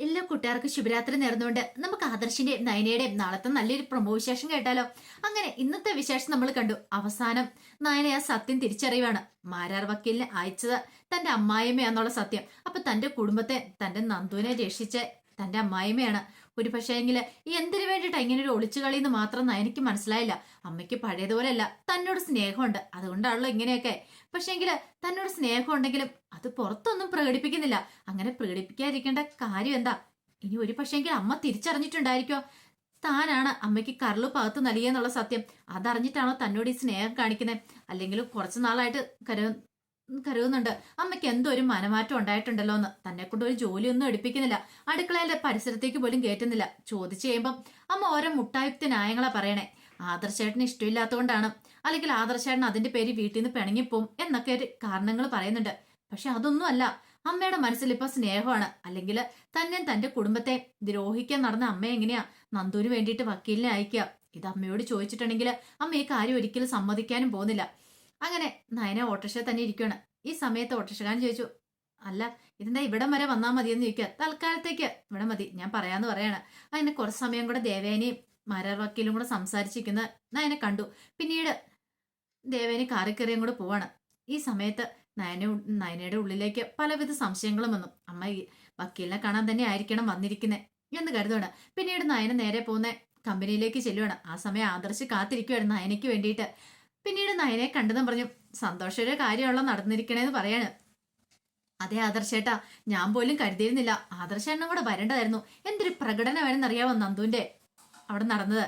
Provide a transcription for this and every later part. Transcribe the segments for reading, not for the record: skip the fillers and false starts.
എല്ലാ കൂട്ടുകാർക്കും ശുഭരാത്രി നേർന്നുകൊണ്ട് നമുക്ക് ആദർശിന്റെ നയനയുടെയും നാളത്തെ നല്ലൊരു പ്രൊമോ വിശേഷം കേട്ടാലോ. അങ്ങനെ ഇന്നത്തെ വിശേഷം നമ്മൾ കണ്ടു. അവസാനം നയന ആ സത്യം തിരിച്ചറിയുവാണ്. മാരാർ വക്കീലിനെ അയച്ചത് തന്റെ അമ്മായിമ്മയാന്നുള്ള സത്യം. അപ്പൊ തന്റെ കുടുംബത്തെ, തന്റെ നന്ദുവിനെ രക്ഷിച്ച് തന്റെ അമ്മായിമ്മയാണ്. ഒരു പക്ഷേങ്കില് എന്തിനു വേണ്ടിയിട്ടാ ഇങ്ങനെ ഒരു ഒളിച്ചുകളി എന്ന് മാത്രം നയനയ്ക്ക് മനസ്സിലായില്ല. അമ്മയ്ക്ക് പഴയതുപോലെയല്ല, തന്നോട് സ്നേഹമുണ്ട്, അതുകൊണ്ടാണല്ലോ ഇങ്ങനെയൊക്കെ. പക്ഷേങ്കില് തന്നോട് സ്നേഹം ഉണ്ടെങ്കിലും അത് പുറത്തൊന്നും പ്രകടിപ്പിക്കുന്നില്ല. അങ്ങനെ പ്രകടിപ്പിക്കാതിരിക്കേണ്ട കാര്യം എന്താ? ഇനി ഒരു പക്ഷേങ്കിൽ അമ്മ തിരിച്ചറിഞ്ഞിട്ടുണ്ടായിരിക്കോ താനാണ് അമ്മയ്ക്ക് കരളു പകത്ത് നൽകിയെന്നുള്ള സത്യം. അതറിഞ്ഞിട്ടാണോ തന്നോട് ഈ സ്നേഹം കാണിക്കുന്നത്? അല്ലെങ്കിൽ കുറച്ചു നാളായിട്ട് കരുതുന്നുണ്ട് അമ്മയ്ക്ക് എന്തോ ഒരു മനമാറ്റം ഉണ്ടായിട്ടുണ്ടല്ലോ എന്ന്. തന്നെ കൊണ്ട് ഒരു ജോലിയൊന്നും എടുപ്പിക്കുന്നില്ല, അടുക്കളയിലെ പരിസരത്തേക്ക് പോലും കയറ്റുന്നില്ല. ചോദിച്ചു കഴിയുമ്പം അമ്മ ഓരോ മുട്ടായുക്ത ന്യായങ്ങളാ പറയണേ. ആദർശേട്ടന് ഇഷ്ടമില്ലാത്തതുകൊണ്ടാണ്, അല്ലെങ്കിൽ ആദർശേട്ടൻ അതിന്റെ പേര് വീട്ടിൽ നിന്ന് പിണങ്ങിപ്പോവും എന്നൊക്കെ ഒരു കാരണങ്ങൾ പറയുന്നുണ്ട്. പക്ഷെ അതൊന്നും അല്ല. അമ്മയുടെ മനസ്സിൽ ഇപ്പൊ സ്നേഹമാണ്. അല്ലെങ്കിൽ തന്നെ തന്റെ കുടുംബത്തെ ദ്രോഹിക്കാൻ നടന്ന അമ്മ എങ്ങനെയാ നന്ദുവിന് വേണ്ടിയിട്ട് വക്കീലിനെ അയക്കുക? ഇത് അമ്മയോട് ചോദിച്ചിട്ടുണ്ടെങ്കിൽ അമ്മ ഈ കാര്യം ഒരിക്കലും സമ്മതിക്കാനും പോകുന്നില്ല. അങ്ങനെ നയന ഓട്ടോറിക്ഷ തന്നെ ഇരിക്കുകയാണ്. ഈ സമയത്ത് ഓട്ടോറിക്ഷക്കാരൻ ചോദിച്ചു, അല്ല ഇതെന്താ ഇവിടം വരെ വന്നാൽ മതിയെന്ന് ചോദിക്കുക. തൽക്കാലത്തേക്ക് ഇവിടെ മതി, ഞാൻ പറയാന്ന് പറയാണ്. അങ്ങനെ കുറച്ച് സമയം കൂടെ ദേവേനയും മാരാർ വക്കീലും കൂടെ സംസാരിച്ചിരിക്കുന്ന നയനെ കണ്ടു. പിന്നീട് ദേവേനി കാറി കയറിയും കൂടെ പോവാണ്. ഈ സമയത്ത് നയനയുടെ ഉള്ളിലേക്ക് പലവിധ സംശയങ്ങളും വന്നു. അമ്മ ഈ വക്കീലിനെ കാണാൻ തന്നെ ആയിരിക്കണം വന്നിരിക്കുന്നത് എന്ന് കരുതുകയാണ്. പിന്നീട് നയന നേരെ പോകുന്ന കമ്പനിയിലേക്ക് ചെല്ലുവാണ്. ആ സമയം ആദർശ് കാത്തിരിക്കുവായിരുന്നു നയനയ്ക്ക് വേണ്ടിയിട്ട്. പിന്നീട് നയനെ കണ്ടെന്നും പറഞ്ഞു, സന്തോഷയുടെ കാര്യമുള്ള നടന്നിരിക്കണേന്ന് പറയാണ്. അതെ ആദർശേട്ടാ, ഞാൻ പോലും കരുതിയിരുന്നില്ല ആദർശേട്ടനും കൂടെ വരേണ്ടതായിരുന്നു. എന്തൊരു പ്രകടനമാണെന്നറിയാവോ നന്ദുവിന്റെ അവിടെ നടന്നത്.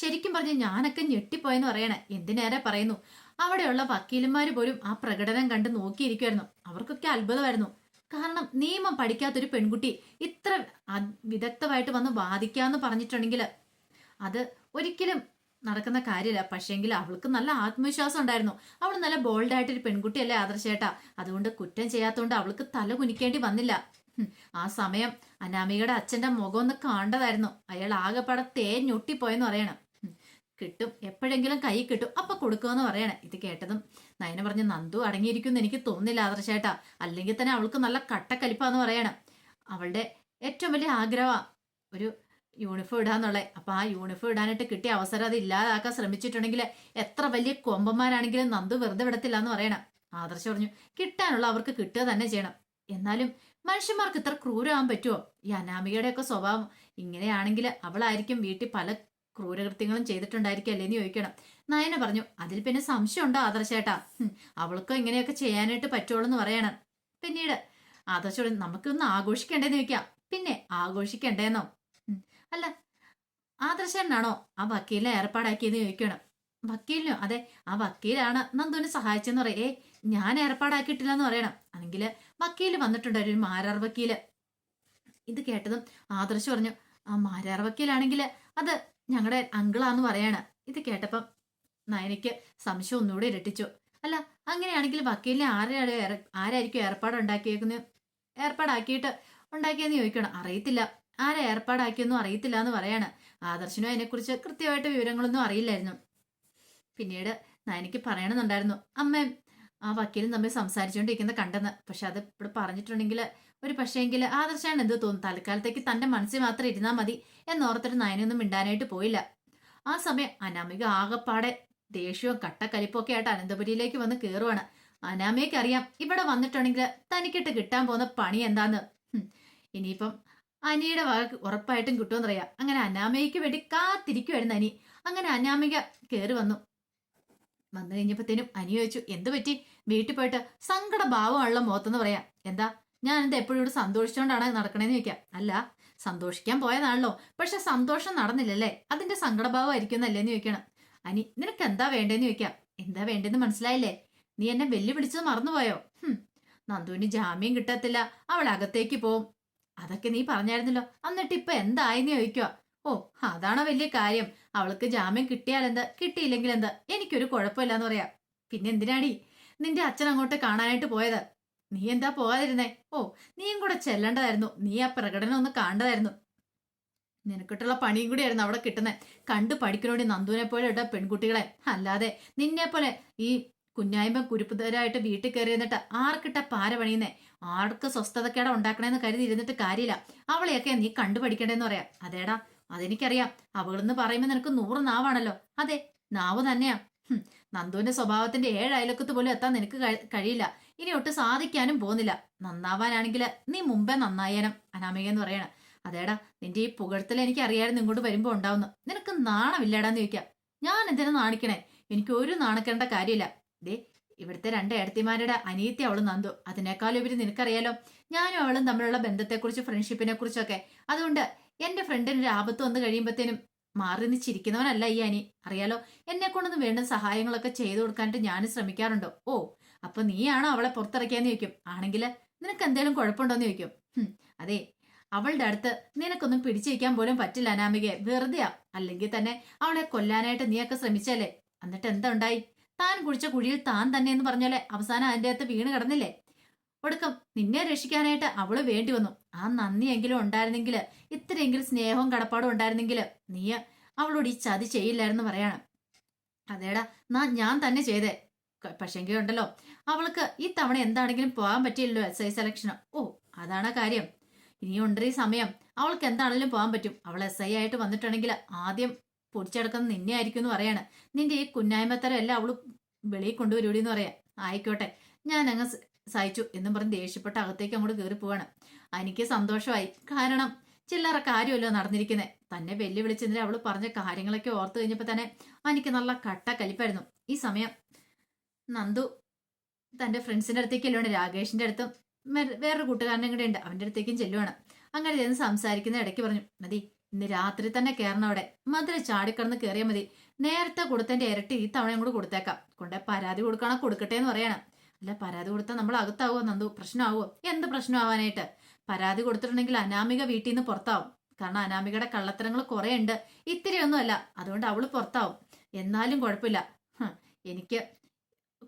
ശരിക്കും പറഞ്ഞ് ഞാനൊക്കെ ഞെട്ടിപ്പോയെന്ന് പറയണേ. എന്തിനേറെ പറയുന്നു, അവിടെയുള്ള വക്കീലന്മാര് പോലും ആ പ്രകടനം കണ്ട് നോക്കിയിരിക്കുമായിരുന്നു. അവർക്കൊക്കെ അത്ഭുതമായിരുന്നു. കാരണം നിയമം പഠിക്കാത്തൊരു പെൺകുട്ടി ഇത്ര വിദഗ്ധമായിട്ട് വന്ന് വാദിക്കാന്ന് പറഞ്ഞിട്ടുണ്ടെങ്കിൽ അത് ഒരിക്കലും നടക്കുന്ന കാര്യമില്ല. പക്ഷേങ്കിൽ അവൾക്ക് നല്ല ആത്മവിശ്വാസം ഉണ്ടായിരുന്നു. അവൾ നല്ല ബോൾഡായിട്ടൊരു പെൺകുട്ടിയല്ലേ ആദർശേട്ടാ. അതുകൊണ്ട് കുറ്റം ചെയ്യാത്തതുകൊണ്ട് അവൾക്ക് തല കുനിക്കേണ്ടി വന്നില്ല. ആ സമയം അനാമികയുടെ അച്ഛന്റെ മുഖം ഒന്ന് കാണേണ്ടതായിരുന്നു. അയാൾ ആകെപ്പാടെ തേഞ്ഞൊട്ടിപ്പോയെന്ന് പറയണം. കിട്ടും, എപ്പോഴെങ്കിലും കൈ കിട്ടും, അപ്പൊ കൊടുക്കുമെന്ന് പറയണേ. ഇത് കേട്ടതും നയന പറഞ്ഞു, നന്ദു അടങ്ങിയിരിക്കുമെന്ന് എനിക്ക് തോന്നുന്നില്ല ആദർശേട്ടാ. അല്ലെങ്കിൽ തന്നെ അവൾക്ക് നല്ല കട്ടക്കലിപ്പാന്ന് പറയണം. അവളുടെ ഏറ്റവും വലിയ ആഗ്രഹ ഒരു യൂണിഫോം ഇടാന്നുള്ളത്. അപ്പൊ ആ യൂണിഫോം ഇടാനായിട്ട് കിട്ടിയ അവസരം അത് ഇല്ലാതാക്കാൻ ശ്രമിച്ചിട്ടുണ്ടെങ്കിൽ എത്ര വലിയ കൊമ്പന്മാരാണെങ്കിലും നന്ദു വെറുതെ വിടത്തില്ല എന്ന് പറയണം. ആദർശ് പറഞ്ഞു, കിട്ടാനുള്ള അവർക്ക് കിട്ടുക തന്നെ ചെയ്യണം. എന്നാലും മനുഷ്യന്മാർക്ക് ഇത്ര ക്രൂരമാകാൻ പറ്റുമോ? ഈ അനാമികയുടെ ഒക്കെ സ്വഭാവം ഇങ്ങനെയാണെങ്കിൽ അവളായിരിക്കും വീട്ടിൽ പല ക്രൂരകൃത്യങ്ങളും ചെയ്തിട്ടുണ്ടായിരിക്കും അല്ലേന്ന് ചോദിക്കണം. നയന പറഞ്ഞു, അതിൽ പിന്നെ സംശയം ഉണ്ടോ ആദർശേട്ടാ? അവൾക്കോ ഇങ്ങനെയൊക്കെ ചെയ്യാനായിട്ട് പറ്റുള്ളൂ എന്ന് പറയണം. പിന്നീട് ആദർശോട് നമുക്കൊന്ന് ആഘോഷിക്കണ്ടേന്ന് ചോദിക്കാം. പിന്നെ ആഘോഷിക്കണ്ടേന്നോ? അല്ല ആദർശനാണോ ആ വക്കീലിനെ ഏർപ്പാടാക്കിയെന്ന് ചോദിക്കണം. വക്കീലിനോ? അതെ, ആ വക്കീലാണ് നന്ദുവിനെ സഹായിച്ചെന്ന് പറയേ. ഞാൻ ഏർപ്പാടാക്കിയിട്ടില്ല എന്ന് പറയണം. അല്ലെങ്കിൽ വക്കീല് വന്നിട്ടുണ്ട്, ഒരു മാരാർ വക്കീല്. ഇത് കേട്ടതും ആദർശ് പറഞ്ഞു, ആ മാരാർ വക്കീലാണെങ്കിൽ അത് ഞങ്ങളുടെ അങ്കിളാന്ന് പറയാണ്. ഇത് കേട്ടപ്പം നയനയ്ക്ക് സംശയം ഒന്നുകൂടി ഇരട്ടിച്ചു. അല്ല അങ്ങനെയാണെങ്കിൽ വക്കീലിനെ ആരായിരിക്കും ഏർപ്പാടാക്കിയിട്ട് ഉണ്ടാക്കിയെന്ന് ചോദിക്കണം. അറിയത്തില്ല, ആരെ ഏർപ്പാടാക്കിയൊന്നും അറിയത്തില്ല എന്ന് പറയാണ്. ആദർശനും അതിനെക്കുറിച്ച് കൃത്യമായിട്ട് വിവരങ്ങളൊന്നും അറിയില്ലായിരുന്നു. പിന്നീട് നയനയ്ക്ക് പറയണമെന്നുണ്ടായിരുന്നു, അമ്മ ആ വക്കീലും തമ്മിൽ സംസാരിച്ചുകൊണ്ടിരിക്കുന്ന കണ്ടെന്ന്. പക്ഷെ അത് ഇവിടെ പറഞ്ഞിട്ടുണ്ടെങ്കിൽ ഒരു പക്ഷേങ്കിൽ ആദർശാണ് എന്ത് തോന്നും. തൽക്കാലത്തേക്ക് തന്റെ മനസ്സിൽ മാത്രം ഇരുന്നാൽ മതി എന്നോർത്തിട്ട് നയനൊന്നും മിണ്ടാനായിട്ട് പോയില്ല. ആ സമയം അനാമിക ആകപ്പാടെ ദേഷ്യവും കട്ടക്കലിപ്പും ഒക്കെ ആയിട്ട് അനന്തപുരിയിലേക്ക് വന്ന് കയറുവാണ്. അനാമികയ്ക്ക് അറിയാം ഇവിടെ വന്നിട്ടുണ്ടെങ്കിൽ തനിക്കിട്ട് കിട്ടാൻ പോകുന്ന പണി എന്താന്ന്. ഇനിയിപ്പം അനിയുടെ വക ഉറപ്പായിട്ടും കിട്ടുമെന്നറിയാം. അങ്ങനെ അനാമികയ്ക്ക് വേണ്ടി കാത്തിരിക്കുമായിരുന്നു അനി. അങ്ങനെ അനാമിക കയറി വന്നു കഴിഞ്ഞപ്പോഴത്തേനും അനി ചോദിച്ചു, എന്ത് പറ്റി? വീട്ടിൽ പോയിട്ട് സങ്കട ഭാവമുള്ള മുഖത്തെന്ന് പറയാം. എന്താ ഞാൻ എന്താ എപ്പോഴും ഇവിടെ സന്തോഷിച്ചോണ്ടാണ് നടക്കണേന്ന് ചോദിക്കാം. അല്ല സന്തോഷിക്കാൻ പോയതാണല്ലോ, പക്ഷെ സന്തോഷം നടന്നില്ലല്ലേ, അതിന്റെ സങ്കടഭാവമായിരിക്കും എന്നല്ലേന്ന് ചോദിക്കണം. അനി നിനക്ക് എന്താ വേണ്ടേന്ന് ചോദിക്കാം. എന്താ വേണ്ടെന്ന് മനസ്സിലായില്ലേ? നീ എന്നെ വെല്ലുവിളിച്ചത് മറന്നുപോയോ? നന്ദുവിന് ജാമ്യം കിട്ടത്തില്ല, അവൾ അകത്തേക്ക് പോവും, അതൊക്കെ നീ പറഞ്ഞായിരുന്നല്ലോ. എന്നിട്ട് ഇപ്പൊ എന്തായെന്ന് ചോദിക്കുക. ഓ അതാണോ വലിയ കാര്യം? അവൾക്ക് ജാമ്യം കിട്ടിയാലെന്ത്, കിട്ടിയില്ലെങ്കിൽ എന്ത്, എനിക്കൊരു കുഴപ്പമില്ലാന്ന് പറയാം. പിന്നെ എന്തിനാടി നിന്റെ അച്ഛൻ അങ്ങോട്ട് കാണാനായിട്ട് പോയത്? നീ എന്താ പോകാതിരുന്നേ? ഓ നീയും കൂടെ ചെല്ലേണ്ടതായിരുന്നു, നീ ആ പ്രകടനം ഒന്ന് കാണേണ്ടതായിരുന്നു. നിനക്കിട്ടുള്ള പണിയും കൂടിയായിരുന്നു അവിടെ കിട്ടുന്നത്. കണ്ടു പഠിക്കണോടി നന്ദുവിനെ പോലെ ഇട്ട പെൺകുട്ടികളെ. അല്ലാതെ നിന്നെ പോലെ ഈ കുഞ്ഞായ്മ കുരുപ്പുതരായിട്ട് വീട്ടിൽ കയറി എന്നിട്ട് ആർക്കിട്ട പാര പണിയുന്നേ? ആർക്ക് സ്വസ്ഥതക്കേടാ ഉണ്ടാക്കണേന്ന് കരുതി ഇരുന്നിട്ട് കാര്യമില്ല. അവളെയൊക്കെ നീ കണ്ടുപഠിക്കണ്ടേന്ന് പറയാം. അതേടാ, അതെനിക്കറിയാം. അവളെന്ന് പറയുമ്പോൾ നിനക്ക് 100 നാവാണല്ലോ. അതെ, നാവ് തന്നെയാ. നന്ദുവിന്റെ സ്വഭാവത്തിന്റെ 7 അയലക്കത്ത് പോലും എത്താൻ നിനക്ക് കഴിയില്ല. ഇനി ഒട്ട് സാധിക്കാനും പോകുന്നില്ല. നന്നാവാനാണെങ്കിൽ നീ മുമ്പേ നന്നായേനം അനാമിക എന്ന് പറയണ. അതേടാ, നിന്റെ ഈ പുകഴ്ത്തൽ എനിക്ക് അറിയായിരുന്നു ഇങ്ങോട്ട് വരുമ്പോ ഉണ്ടാവുന്നു. നിനക്ക് നാണമില്ലടാന്ന് ചോദിക്കാം. ഞാൻ എന്തിനാ നാണിക്കണേ? എനിക്ക് ഒരു നാണക്കേണ്ട കാര്യമില്ല. ദേ, ഇവിടുത്തെ 2 ഏടത്തിമാരുടെ അനിയത്തി അവള് നന്ദു. അതിനേക്കാളും ഉപരി നിനക്കറിയാലോ ഞാനും അവളും തമ്മിലുള്ള ബന്ധത്തെക്കുറിച്ച്, ഫ്രണ്ട്ഷിപ്പിനെ കുറിച്ചൊക്കെ. അതുകൊണ്ട് എന്റെ ഫ്രണ്ടിന് ഒരു ആപത്ത് വന്നു കഴിയുമ്പോഴത്തേനും മാറി നിന്ന് ചിരിക്കുന്നവനല്ല ഈ അനി. അറിയാലോ, എന്നെ കൊണ്ടൊന്നും വേണ്ട സഹായങ്ങളൊക്കെ ചെയ്തു കൊടുക്കാനായിട്ട് ഞാൻ ശ്രമിക്കാറുണ്ടോ? ഓ, അപ്പൊ നീയാണോ അവളെ പുറത്തിറക്കിയാന്ന് ചോദിക്കും. ആണെങ്കിൽ നിനക്ക് എന്തേലും കുഴപ്പമുണ്ടോന്ന് ചോദിക്കും. അതെ, അവളുടെ അടുത്ത് നിനക്കൊന്നും പിടിച്ചിരിക്കാൻ പോലും പറ്റില്ല അനാമികയെ. വെറുതെയാ. അല്ലെങ്കിൽ തന്നെ അവളെ കൊല്ലാനായിട്ട് നീയൊക്കെ ശ്രമിച്ചല്ലേ. എന്നിട്ട് എന്താ ഉണ്ടായി? താൻ കുഴിച്ച കുഴിയിൽ താൻ തന്നെ എന്ന് പറഞ്ഞാലേ അവസാനം അതിന്റെ അകത്ത് വീണ് കിടന്നില്ലേ? ഒടുക്കം നിന്നെ രക്ഷിക്കാനായിട്ട് അവള് വേണ്ടി വന്നു. ആ നന്ദിയെങ്കിലും ഉണ്ടായിരുന്നെങ്കിൽ, ഇത്രയെങ്കിലും സ്നേഹവും കടപ്പാടും ഉണ്ടായിരുന്നെങ്കിൽ നീ അവളോട് ഈ ചതി ചെയ്യില്ലായിരുന്നു പറയാണ്. അതേടാ, ഞാൻ തന്നെ ചെയ്തേ. പക്ഷെങ്കിൽ ഉണ്ടല്ലോ, അവൾക്ക് ഈ തവണ എന്താണെങ്കിലും പോകാൻ പറ്റിയില്ലല്ലോ SI സെലക്ഷന്. ഓ, അതാണ് കാര്യം. ഇനിയുണ്ട് ഈ സമയം. അവൾക്ക് എന്താണെങ്കിലും പോകാൻ പറ്റും. അവൾ SI ആയിട്ട് വന്നിട്ടുണ്ടെങ്കിൽ ആദ്യം പൊടിച്ചെടുക്കുന്നത് നിന്നെ ആയിരിക്കും എന്ന് പറയാണ്. നിന്റെ ഈ കുന്നായ്മത്തരം എല്ലാം അവള് വെളിയിൽ കൊണ്ടുവരൂടിന്ന് പറയാം. ആയിക്കോട്ടെ, ഞാൻ അങ്ങ് സഹിച്ചു എന്നും പറഞ്ഞ് ദേഷ്യപ്പെട്ട് അകത്തേക്ക് അങ്ങോട്ട് കയറി പോവാണ്. എനിക്ക് സന്തോഷമായി. കാരണം ചില്ലറ കാര്യമല്ലോ നടന്നിരിക്കുന്നത്. തന്നെ വെല്ലുവിളിച്ചെന്നിട്ട് അവള് പറഞ്ഞ കാര്യങ്ങളൊക്കെ ഓർത്തു കഴിഞ്ഞപ്പോ തന്നെ എനിക്ക് നല്ല കട്ട കലിപ്പായിരുന്നു. ഈ സമയം നന്ദു തന്റെ ഫ്രണ്ട്സിന്റെ അടുത്തേക്ക് ചെല്ലുവാണ്. രാകേഷിന്റെ അടുത്തും വേറൊരു കൂട്ടുകാരനും കൂടെ ഉണ്ട്, അവന്റെ അടുത്തേക്കും ചെല്ലുവാണ്. അങ്ങനെ ചെന്ന് സംസാരിക്കുന്ന ഇടയ്ക്ക് പറഞ്ഞു, മതി, ഇന്ന് രാത്രി തന്നെ കയറണം. അവിടെ മധുര ചാടിക്കടന്ന് കയറിയാൽ മതി. നേരത്തെ കൊടുത്തതിന്റെ ഇരട്ടി ഈ തവണയും കൂടെ കൊടുത്തേക്കാം. കൊണ്ടേ പരാതി കൊടുക്കണോ കൊടുക്കട്ടെ എന്ന് പറയണം. അല്ല, പരാതി കൊടുത്താൽ നമ്മൾ അകത്താവോ നന്ദു? പ്രശ്നമാവോ? എന്ത് പ്രശ്നമാവാനായിട്ട്? പരാതി കൊടുത്തിട്ടുണ്ടെങ്കിൽ അനാമിക വീട്ടിൽ നിന്ന് പുറത്താവും. കാരണം അനാമികയുടെ കള്ളത്തരങ്ങൾ കുറെ ഉണ്ട്. ഇത്തിരിയൊന്നും അല്ല. അതുകൊണ്ട് അവള് പുറത്താവും. എന്നാലും കുഴപ്പമില്ല. എനിക്ക്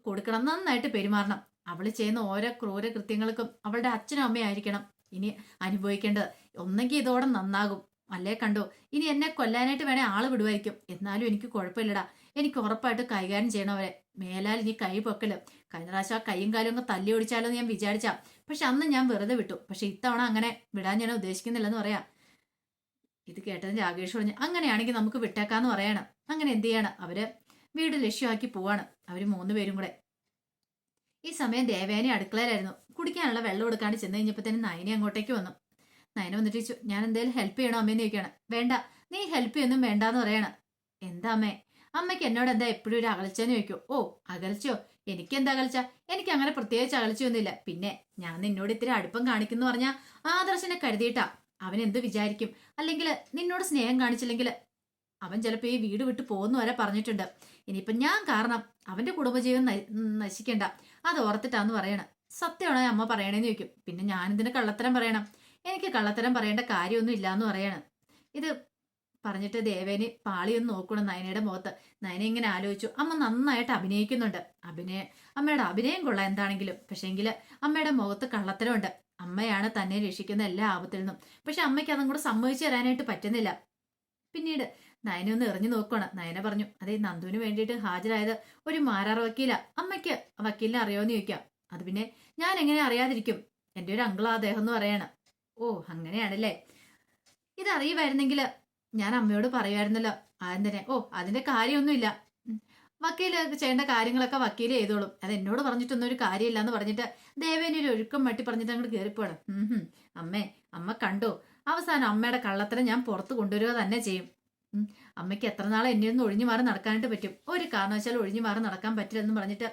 കൊടുക്കണം, നന്നായിട്ട് പെരുമാറണം. അവള് ചെയ്യുന്ന ഓരോ ക്രൂര കൃത്യങ്ങൾക്കും അവളുടെ അച്ഛനും അമ്മയായിരിക്കണം ഇനി അനുഭവിക്കേണ്ടത്. ഒന്നെങ്കിൽ ഇതോടെ നന്നാകും, അല്ലേ കണ്ടോ, ഇനി എന്നെ കൊല്ലാനായിട്ട് വേണേ ആള് വിടുവായിരിക്കും. എന്നാലും എനിക്ക് കുഴപ്പമില്ലടാ. എനിക്ക് ഉറപ്പായിട്ട് കൈകാര്യം ചെയ്യണവരെ. മേലാൽ ഇനി കൈ പൊക്കല്. കഴിഞ്ഞ പ്രാവശ്യം ആ കൈയും കാലും ഒക്കെ തല്ലി ഓടിച്ചാലോ ഞാൻ വിചാരിച്ചാ. പക്ഷെ അന്ന് ഞാൻ വെറുതെ വിട്ടു. പക്ഷെ ഇത്തവണ അങ്ങനെ വിടാൻ ഞാൻ ഉദ്ദേശിക്കുന്നില്ലെന്ന് പറയാം. ഇത് കേട്ടതിന് രാകേഷ് പറഞ്ഞു, അങ്ങനെയാണെങ്കിൽ നമുക്ക് വിട്ടേക്കാന്ന് പറയണം. അങ്ങനെ എന്ത് ചെയ്യണം? അവര് വീട് ലക്ഷ്യമാക്കി പോവാണ്. അവര് 3 പേരും കൂടെ. ഈ സമയം ദേവേനെ അടുക്കളയിലായിരുന്നു. കുടിക്കാനുള്ള വെള്ളം എടുക്കാണ്ട് ചെന്ന് കഴിഞ്ഞപ്പോ തന്നെ നയനെ അങ്ങോട്ടേക്ക് വന്നു. നയന വന്നിട്ട് ചോദിച്ചു, ഞാൻ എന്തെങ്കിലും ഹെൽപ്പ് ചെയ്യണോ അമ്മേന്ന് ചോദിക്കുകയാണ്. വേണ്ട, നീ ഹെൽപ്പ് ചെയ്യൊന്നും വേണ്ടാന്ന് പറയണ. എന്താ അമ്മേ? അമ്മയ്ക്ക് എന്നോട് എന്താ എപ്പോഴും ഒരു അകൽച്ചെന്ന് ചോദിക്കൂ. ഓ, അകൽച്ചയോ? എനിക്കെന്താ അകൽച്ച? എനിക്ക് അങ്ങനെ പ്രത്യേകിച്ച് അകൽച്ചയൊന്നുമില്ല. പിന്നെ ഞാൻ നിന്നോട് ഇത്തിരി അടുപ്പം കാണിക്കുന്നു പറഞ്ഞാൽ ആദർശനെ കരുതിയിട്ടാ. അവൻ എന്ത് വിചാരിക്കും? അല്ലെങ്കിൽ നിന്നോട് സ്നേഹം കാണിച്ചില്ലെങ്കിൽ അവൻ ചിലപ്പോ ഈ വീട് വിട്ട് പോകുന്നു വരെ പറഞ്ഞിട്ടുണ്ട്. ഇനിയിപ്പൊ ഞാൻ കാരണം അവന്റെ കുടുംബജീവൻ നശിക്കണ്ട, അത് ഓർത്തിട്ടാന്ന് പറയണം. സത്യമാണോ അമ്മ പറയണേന്ന് ചോദിക്കും. പിന്നെ ഞാനിതിന് കള്ളത്തരം പറയണം? എനിക്ക് കള്ളത്തരം പറയേണ്ട കാര്യമൊന്നും ഇല്ലാന്ന് പറയണം. ഇത് പറഞ്ഞിട്ട് ദേവേന് പാളിയൊന്ന് നോക്കണം നയനയുടെ മുഖത്ത്. നയന ഇങ്ങനെ ആലോചിച്ചു, അമ്മ നന്നായിട്ട് അഭിനയിക്കുന്നുണ്ട്. അമ്മയുടെ അഭിനയം കൊള്ളാം എന്താണെങ്കിലും. പക്ഷേങ്കില് അമ്മയുടെ മുഖത്ത് കള്ളത്തരമുണ്ട്. അമ്മയാണ് തന്നെ രക്ഷിക്കുന്ന എല്ലാ ആപത്തിൽ നിന്നും. പക്ഷെ അമ്മയ്ക്ക് അതും കൂടെ സമ്മതിച്ചു തരാനായിട്ട് പറ്റുന്നില്ല. പിന്നീട് നയന ഒന്ന് എറിഞ്ഞു നോക്കുകയാണ്. നയന പറഞ്ഞു, അതെ, നന്ദുവിന് വേണ്ടിയിട്ട് ഹാജരായത് ഒരു മാരാർ വക്കീല. അമ്മയ്ക്ക് വക്കീലിനെ അറിയോന്ന് ചോദിക്കാം. അത് പിന്നെ ഞാൻ എങ്ങനെ അറിയാതിരിക്കും? എൻ്റെ ഒരു അങ്കിളാ അദ്ദേഹം എന്ന് പറയണം. ഓ, അങ്ങനെയാണല്ലേ. ഇതറിയുമായിരുന്നെങ്കിൽ ഞാൻ അമ്മയോട് പറയുമായിരുന്നല്ലോ. ആദ്യം തന്നെ. ഓ, അതിന്റെ കാര്യമൊന്നുമില്ല. വക്കീല് ചെയ്യേണ്ട കാര്യങ്ങളൊക്കെ വക്കീല് ചെയ്തോളും. അത് എന്നോട് പറഞ്ഞിട്ടൊന്നും ഒരു കാര്യമില്ല എന്ന് പറഞ്ഞിട്ട് ദേവേനെ ഒരു ഒഴുക്കം മട്ടി പറഞ്ഞിട്ട് അങ്ങോട്ട് കയറിപ്പോണം. അമ്മേ, അമ്മ കണ്ടോ, അവസാനം അമ്മയുടെ കള്ളത്തരം ഞാൻ പുറത്ത് കൊണ്ടുവരിക തന്നെ ചെയ്യും. അമ്മയ്ക്ക് എത്ര നാളെ എന്നെ ഒന്ന് ഒഴിഞ്ഞു മാറി നടക്കാനായിട്ട് പറ്റും? ഒരു കാരണവശാലും ഒഴിഞ്ഞു മാറി നടക്കാൻ പറ്റില്ലെന്ന് പറഞ്ഞിട്ട്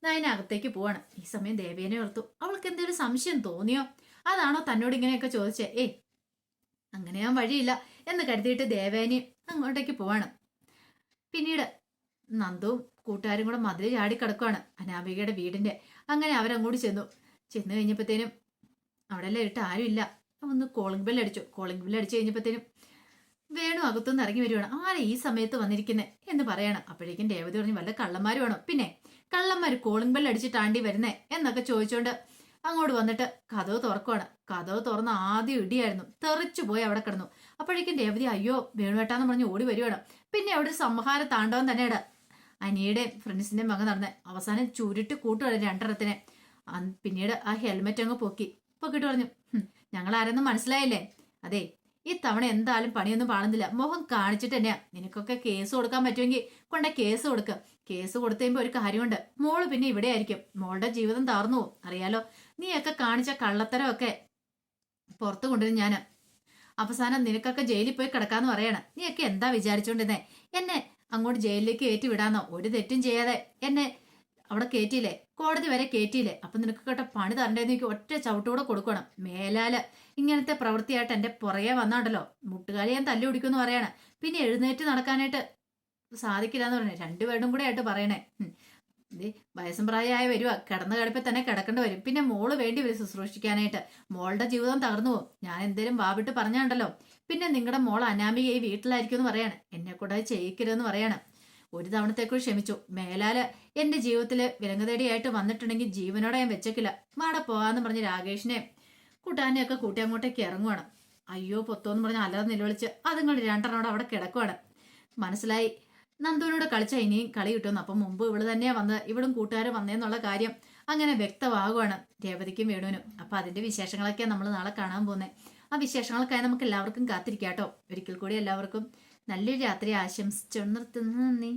നയനകത്തേക്ക് പോവാണ്. ഈ സമയം ദേവേനെ ഓർത്തു, അവൾക്ക് എന്തെങ്കിലും സംശയം തോന്നിയോ? അതാണോ തന്നോട് ഇങ്ങനെയൊക്കെ ചോദിച്ചേ? ഏയ്, അങ്ങനെ ഞാൻ വഴിയില്ല എന്ന് കരുതിയിട്ട് ദേവേനെ അങ്ങോട്ടേക്ക് പോവാണ്. പിന്നീട് നന്ദുവും കൂട്ടുകാരും കൂടെ മതിൽ ചാടി കിടക്കുവാണ് അനാമികയുടെ വീടിന്റെ. അങ്ങനെ അവരങ്ങോട്ട് ചെന്ന് കഴിഞ്ഞപ്പോഴത്തേനും അവിടെ എല്ലാം ഇട്ട് ആരും ഇല്ല. ഒന്ന് കോളിംഗ് ബെൽ അടിച്ചു. കോളിംഗ് ബെൽ അടിച്ചു കഴിഞ്ഞപ്പോഴത്തേനും വേണു അകത്തുനിന്ന് ഇറങ്ങി വരുവാണ്. ആരെ ഈ സമയത്ത് വന്നിരിക്കുന്നത് എന്ന് പറയണം. അപ്പോഴേക്കും രേവതി പറഞ്ഞു, വല്ല കള്ളന്മാര് വേണോ? പിന്നെ കള്ളന്മാര് കോളിംഗ് ബെൽ അടിച്ചിട്ടാണ്ടി വരുന്നേ എന്നൊക്കെ ചോദിച്ചോണ്ട് അങ്ങോട്ട് വന്നിട്ട് കതവ് തുറക്കുവാണ്. കതവ് തുറന്ന് ആദ്യം ഇടിയായിരുന്നു. തെറിച്ചു പോയി അവിടെ കിടന്നു. അപ്പോഴേക്കും രേവതി അയ്യോ വേണുവേട്ടാന്ന് പറഞ്ഞ് ഓടി വരുവാണ്. പിന്നെ അവിടെ ഒരു സംഹാര താണ്ഡവം തന്നെയാണ് അനിയുടെ ഫ്രണ്ട്സിന്റെ മകൻ നടന്നത്. അവസാനം ചുരുട്ടി കൂട്ടുകയാണ് 2 എണ്ണത്തിനെ. പിന്നീട് ആ ഹെൽമെറ്റ് അങ്ങ് പൊക്കിട്ട് പറഞ്ഞു, ഞങ്ങൾ ആരെന്നും മനസ്സിലായില്ലേ? അതെ, ഈ തവണ എന്തായാലും പണിയൊന്നും പാടുന്നില്ല, മുഖം കാണിച്ചിട്ട് തന്നെയാ. നിനക്കൊക്കെ കേസ് കൊടുക്കാൻ പറ്റുമെങ്കിൽ കൊണ്ട കേസ് കൊടുക്ക. കേസ് കൊടുത്തു കഴിയുമ്പോ ഒരു കാര്യമുണ്ട്, മോള് പിന്നെ ഇവിടെ ആയിരിക്കും, മോളുടെ ജീവിതം തകർന്നു പോകും. അറിയാലോ, നീയൊക്കെ കാണിച്ച കള്ളത്തരമൊക്കെ പുറത്തു കൊണ്ടുവരും ഞാൻ. അവസാനം നിനക്കൊക്കെ ജയിലിൽ പോയി കിടക്കാന്ന് പറയണം. നീയൊക്കെ എന്താ വിചാരിച്ചോണ്ടിരുന്നേ? എന്നെ അങ്ങോട്ട് ജയിലിലേക്ക് കയറ്റി വിടാന്നോ? ഒരു തെറ്റും ചെയ്യാതെ എന്നെ അവിടെ കയറ്റിയില്ലേ, കോടതി വരെ കയറ്റിയില്ലേ? അപ്പൊ നിനക്ക് കേട്ട പണി തരണ്ടേന്ന് എനിക്ക് ഒറ്റ ചവിട്ടുകൂടെ കൊടുക്കണം. മേലാല് ഇങ്ങനത്തെ പ്രവൃത്തിയായിട്ട് എന്റെ പുറകെ വന്നാണ്ടല്ലോ, മുട്ടുകാലി ഞാൻ തല്ലി പിടിക്കുമെന്ന് പറയണേ. പിന്നെ എഴുന്നേറ്റ് നടക്കാനായിട്ട് സാധിക്കില്ല എന്ന് പറഞ്ഞേ, രണ്ടുപേരും കൂടെ ആയിട്ട് പറയണേ. വയസ്സും പ്രായമായി വരുക, കിടന്ന കിടപ്പിൽ തന്നെ കിടക്കേണ്ടി വരും. പിന്നെ മോള് വേണ്ടി വരും ശുശ്രൂഷിക്കാനായിട്ട്. മോളുടെ ജീവിതം തകർന്നു പോകും. ഞാൻ എന്തേലും വാവിട്ട് പറഞ്ഞാണ്ടല്ലോ, പിന്നെ നിങ്ങളുടെ മോൾ അനാമിക ഈ വീട്ടിലായിരിക്കും എന്ന് പറയാണ്. എന്നെ കൂടെ ചെയ്യിക്കരുതെന്ന് പറയാണ്. ഒരു തവണത്തേക്കുൾ ക്ഷമിച്ചു. മേലാല് എന്റെ ജീവിതത്തില് വിലങ്ങുതടിയായിട്ട് വന്നിട്ടുണ്ടെങ്കിൽ ജീവനോടെ ഞാൻ വെച്ചേക്കില്ല. മാടെ പോകാന്ന് പറഞ്ഞ് രാകേഷിനെ കൂട്ടാനെ ഒക്കെ കൂട്ടി അങ്ങോട്ടേക്ക് ഇറങ്ങുവാണ്. അയ്യോ പൊത്തോന്ന് പറഞ്ഞ് അല്ലാതെ നിലവിളിച്ച് അതുങ്ങൾ രണ്ടെണ്ണോടെ അവിടെ കിടക്കുവാണ്. മനസ്സിലായി, നന്ദുവിനോട് കളിച്ചാൽ ഇനിയും കളി കിട്ടുമെന്ന്. അപ്പം മുമ്പ് ഇവള് തന്നെയാ വന്നത്, ഇവളും കൂട്ടുകാരും വന്നേന്നുള്ള കാര്യം അങ്ങനെ വ്യക്തമാകുവാണ് രേവതിക്കും വേണുവിനും. അപ്പൊ അതിന്റെ വിശേഷങ്ങളൊക്കെയാണ് നമ്മൾ നാളെ കാണാൻ പോകുന്നത്. ആ വിശേഷങ്ങൾക്കായി നമുക്ക് എല്ലാവർക്കും കാത്തിരിക്കാട്ടോ. ഒരിക്കൽ കൂടി എല്ലാവർക്കും നല്ലൊരു രാത്രി ആശംസിച്ചു നിർത്തുന്നു. നന്ദി.